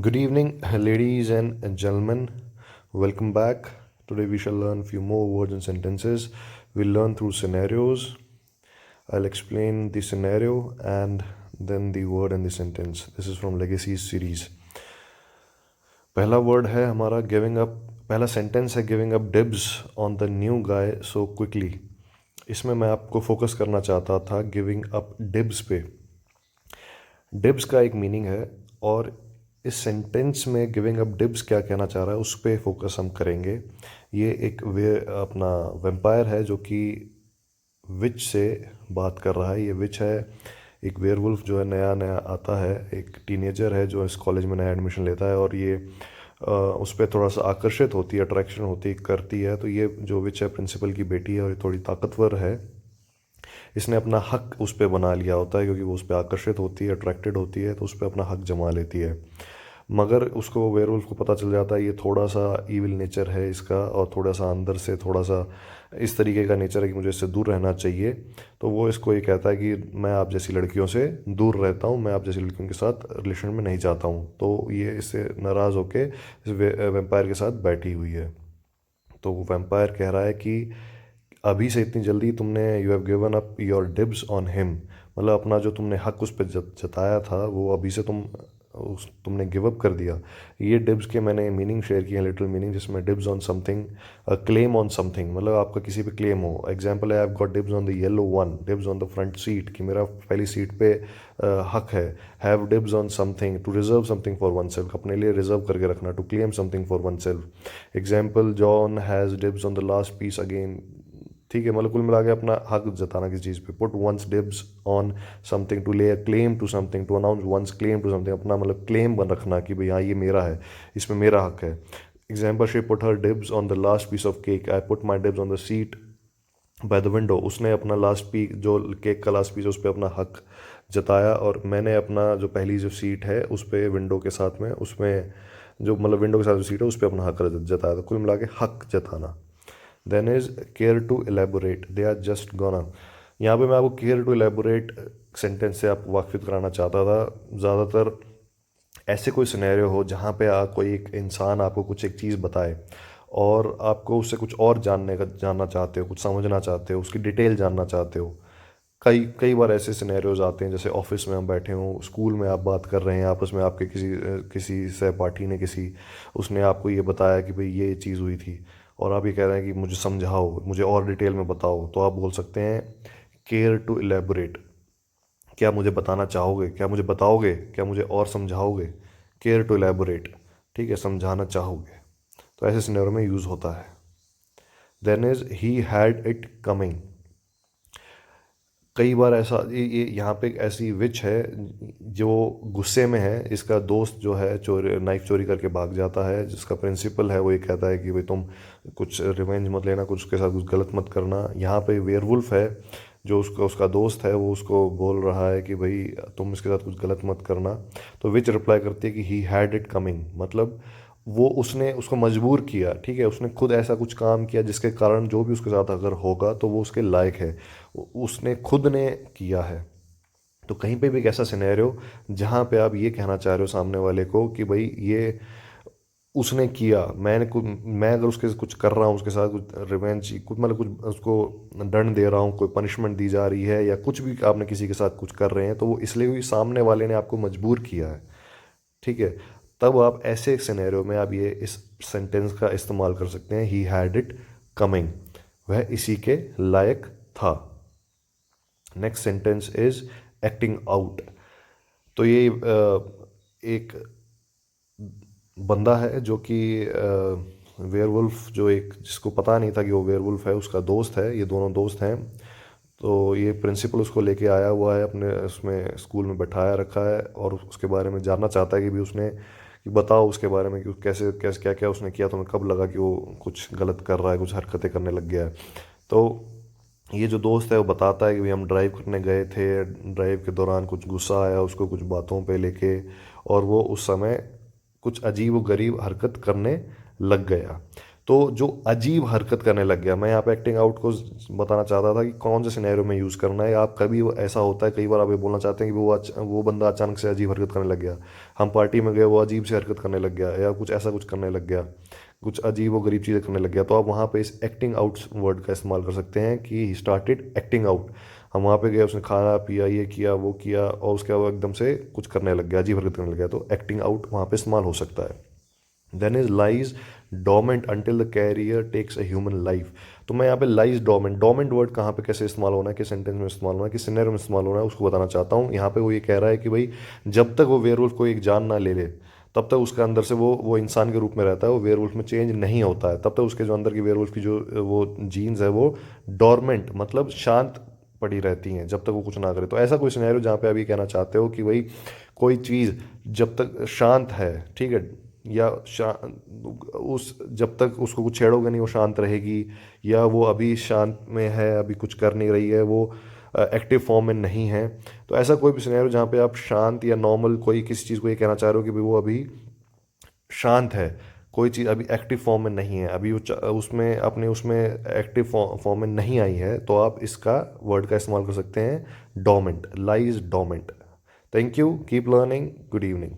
Good evening, ladies and gentlemen. Welcome back. Today we shall learn few more words and sentences. We'll learn through scenarios. I'll explain the scenario and then the word and the sentence. This is from Legacies series. पहला word है हमारा giving up. पहला sentence है giving up dibs on the new guy so quickly. इसमें मैं आपको focus करना चाहता था गिविंग अप डिब्स पे. डिब्स का एक मीनिंग है और इस सेंटेंस में गिविंग अप डिब्स क्या कहना चाह रहा है उस पर फोकस हम करेंगे. ये एक अपना वेम्पायर है जो कि विच से बात कर रहा है. ये विच है, एक वेयरवुल्फ जो है नया नया आता है, एक टीनेजर है जो इस कॉलेज में नया एडमिशन लेता है और ये उस पर थोड़ा सा आकर्षित होती है, अट्रैक्शन होती करती है. तो ये जो विच है प्रिंसिपल की बेटी है और ये थोड़ी ताकतवर है. इसने अपना हक उस पर बना लिया होता है क्योंकि वो उस पर आकर्षित होती है, अट्रैक्टेड होती है, तो उस पर अपना हक जमा लेती है. मगर उसको वेयरवुल्फ को पता चल जाता है ये थोड़ा सा ईविल नेचर है इसका और थोड़ा सा अंदर से थोड़ा सा इस तरीके का नेचर है कि मुझे इससे दूर रहना चाहिए. तो वो इसको ये कहता है कि मैं आप जैसी लड़कियों से दूर रहता हूँ, मैं आप जैसी लड़कियों के साथ रिलेशन में नहीं जाता हूँ. तो ये इससे नाराज़ होके इस वेम्पायर के साथ बैठी हुई है. तो वो वेम्पायर कह रहा है कि अभी से इतनी जल्दी तुमने you have given up your dibs on him. मतलब अपना जो तुमने हक उस पर जताया था वो अभी से तुमने गिव अप कर दिया. ये डिब्स के मैंने मीनिंग शेयर किए हैं, लिटिल मीनिंग, जिसमें dibs on something, claim on something, मतलब आपका किसी पे क्लेम हो. एग्जांपल है I have got dibs on the yellow one, dibs on the front seat, कि मेरा पहली सीट पे हक है. Have dibs on something, to reserve something for oneself, अपने लिए रिजर्व करके रखना, to claim something for oneself. Example John has dibs on the last piece again. ठीक है, मतलब कुल मिला के अपना हक जताना किसी चीज़ पे. Put one's dibs on something, to lay claim to something, to announce one's claim to something, अपना मतलब क्लेम बन रखना कि भाई हाँ ये मेरा है, इसमें मेरा हक है. Example she put her dibs on the last piece of cake, I put my dibs on the seat by the window. उसने अपना लास्ट पीस, जो केक का लास्ट पीस है, उस पर अपना हक जताया और मैंने अपना जो पहली जो सीट है उस पर विंडो के साथ में, उसमें जो मतलब विंडो के साथ जो सीट है उस पर अपना हक जताया. तो कुल मिला के हक जताना. Then is care to elaborate, they are just gonna. यहाँ पे मैं आपको केयर टू एलेबोरेट सेंटेंस से आप वाकिफ कराना चाहता था. ज़्यादातर ऐसे कोई सिनेरियो हो जहाँ पे कोई एक इंसान आपको कुछ एक चीज़ बताए और आपको उससे कुछ और जानना चाहते हो, कुछ समझना चाहते हो, उसकी डिटेल जानना चाहते हो. कई कई बार ऐसे सिनेरियोज आते हैं जैसे ऑफिस में हम बैठे हों, स्कूल में आप बात कर रहे हैं आपस में, आपके किसी किसी सहपाठी ने उसने आपको ये बताया कि भाई ये चीज़ हुई थी और आप ये कह रहे हैं कि मुझे समझाओ, मुझे और डिटेल में बताओ. तो आप बोल सकते हैं केयर टू एलेबोरेट. क्या मुझे बताना चाहोगे, क्या मुझे बताओगे, क्या मुझे और समझाओगे. केयर टू एलेबोरेट, ठीक है, समझाना चाहोगे. तो ऐसे सिनेरियो में यूज़ होता है. Then is he had it coming. कई बार ऐसा ये यहाँ पे एक ऐसी विच है जो गुस्से में है. इसका दोस्त जो है नाइफ चोरी करके भाग जाता है. जिसका प्रिंसिपल है वो ये कहता है कि भाई तुम कुछ रिवेंज मत लेना, कुछ उसके साथ कुछ गलत मत करना. यहाँ पे वेयरवुल्फ है जो उसका दोस्त है, वो उसको बोल रहा है कि भाई तुम इसके साथ कुछ गलत मत करना. तो विच रिप्लाई करती है कि ही हैड इट कमिंग, मतलब वो उसने उसको मजबूर किया. ठीक है, उसने खुद ऐसा कुछ काम किया जिसके कारण जो भी उसके साथ अगर होगा तो वो उसके लायक है, उसने खुद ने किया है. तो कहीं पे भी एक ऐसा सिनेरियो जहाँ पे आप ये कहना चाह रहे हो सामने वाले को कि भाई ये उसने किया, मैं अगर उसके कुछ कर रहा हूँ, उसके साथ कुछ रिवेंज, कुछ मतलब कुछ उसको दंड दे रहा हूँ, कोई पनिशमेंट दी जा रही है या कुछ भी आपने किसी के साथ कुछ कर रहे हैं, तो वो इसलिए भी सामने वाले ने आपको मजबूर किया है. ठीक है, तब आप ऐसे सिनेरियो में आप ये इस सेंटेंस का इस्तेमाल कर सकते हैं, ही हैड इट कमिंग, वह इसी के लायक था. Next sentence is acting out. तो ये एक बंदा है जो कि वेयरवुल्फ, जो एक जिसको पता नहीं था कि वो वेयरवुल्फ है, उसका दोस्त है. ये दोनों दोस्त हैं. तो ये प्रिंसिपल उसको लेके आया हुआ है, अपने उसमें स्कूल में बैठाया रखा है और उसके बारे में जानना चाहता है कि भी उसने कि बताओ उसके बारे में कि कैसे कैसे क्या क्या उसने किया, तुम्हें कब लगा कि वो कुछ गलत कर रहा है, कुछ हरकतें करने लग गया है. तो ये जो दोस्त है वो बताता है कि भाई हम ड्राइव करने गए थे, ड्राइव के दौरान कुछ गुस्सा आया उसको कुछ बातों पे लेके और वो उस समय कुछ अजीब व गरीब हरकत करने लग गया. तो जो अजीब हरकत करने लग गया, मैं यहाँ पे एक्टिंग आउट को बताना चाहता था कि कौन से सिनेरियो में यूज़ करना है। आप कभी ऐसा होता है, कई बार आप ये बोलना चाहते हैं कि वो बंदा अचानक से अजीब हरकत करने लग गया, हम पार्टी में गए वो अजीब सी हरकत करने लग गया, या कुछ ऐसा कुछ करने लग गया, कुछ अजीब व गरीब चीज़ें करने लग गया, तो आप वहाँ पे इस एक्टिंग आउट वर्ड का इस्तेमाल कर सकते हैं कि ही स्टार्टेड एक्टिंग आउट। हम वहाँ पे गए, उसने खाना पिया, ये किया वो किया, और उसके बाद एकदम से कुछ करने लग गया, अजीब हरकत करने लग गया, तो एक्टिंग आउट वहाँ पे इस्तेमाल हो सकता है। Then is lies dormant until the carrier takes a human life. तो मैं यहाँ पे लाइज डोमेंट, डोमेंट वर्ड कहाँ पे कैसे इस्तेमाल होना है, किस सेंटेंस में इस्तेमाल होना है, किस सिनेरियो में इस्तेमाल होना है, उसको बताना चाहता हूँ। यहाँ पे वो ये कह रहा है कि भाई जब तक वो वेयरवुल्फ को एक जान ना ले ले, तब तक उसके अंदर से वो इंसान के रूप में रहता है, वो वेयरवुल्फ में चेंज नहीं होता है, तब तक उसके जो अंदर की वेयरवुल्फ की जो वो जीन्स है वो डोरमेंट मतलब शांत पड़ी रहती हैं जब तक वो कुछ ना करे। तो ऐसा कोई सिनेरियो जहाँ पे अभी कहना चाहते हो कि भाई कोई चीज़ जब तक शांत है, ठीक है, या उस जब तक उसको कुछ छेड़ोगे नहीं वो शांत रहेगी, या वो अभी शांत में है, अभी कुछ कर नहीं रही है, वो एक्टिव फॉर्म में नहीं है। तो ऐसा कोई भी सिनेरियो जहाँ पे आप शांत या नॉर्मल कोई किसी चीज़ को ये कहना चाह रहे हो कि भाई वो अभी शांत है, कोई चीज़ अभी एक्टिव फॉर्म में नहीं है, अभी वो उसमें अपने उसमें एक्टिव फॉर्म में नहीं आई है, तो आप इसका वर्ड का इस्तेमाल कर सकते हैं डोमेंट, lies डोमेंट। Thank you, keep learning, good evening.